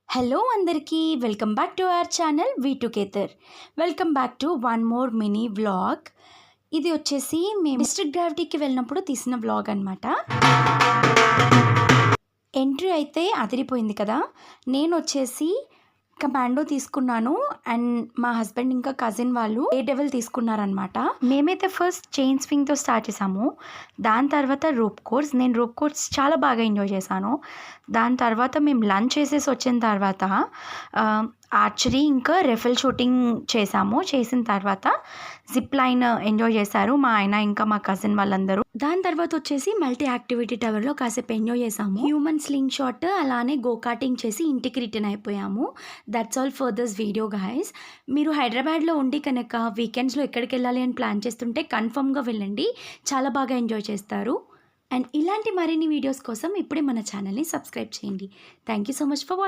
Hello అందరికీ welcome back to our channel V2Keter. Welcome back to one more mini vlog. ఇది వచ్చేసి మేము district గ్రావిటీకి వెళ్ళినప్పుడు తీసిన వ్లాగ్ అనమాట. ఎంట్రీ అయితే అదిరిపోయింది కదా. నేను వచ్చేసి కమాండో తీసుకున్నాను అండ్ మా హస్బెండ్ ఇంకా కజిన్ వాళ్ళు ఏ డెవల్ తీసుకున్నారనమాట. మేమైతే ఫస్ట్ చైన్ స్వింగ్తో స్టార్ట్ చేసాము. దాని తర్వాత రోప్ కోర్స్. నేను రోప్ కోర్స్ చాలా బాగా ఎంజాయ్ చేశాను. దాని తర్వాత మేము లంచ్ చేసేసి వచ్చిన తర్వాత ఆర్చరీ ఇంకా రెఫెల్ షూటింగ్ చేసిన తర్వాత జిప్ లైన్ ఎంజాయ్ చేశారు మా ఆయన ఇంకా మా కజిన్ వాళ్ళందరూ. దాని తర్వాత వచ్చేసి మల్టీ యాక్టివిటీ టవర్లో కాసేపు ఎంజాయ్ చేసాము. హ్యూమన్ స్లింగ్ షాట్ అలానే గోకాటింగ్ చేసి ఇంటికి రిటర్న్ అయిపోయాము. That's all for this video guys. మీరు హైదరాబాద్లో ఉండి కనుక వీకెండ్స్లో ఎక్కడికి వెళ్ళాలి అని ప్లాన్ చేస్తుంటే కన్ఫర్మ్గా వెళ్ళండి, చాలా బాగా ఎంజాయ్ చేస్తారు. అండ్ ఇలాంటి మరిన్ని వీడియోస్ కోసం ఇప్పుడే మన ఛానల్ని సబ్స్క్రైబ్ చేయండి. Thank you so much for watching.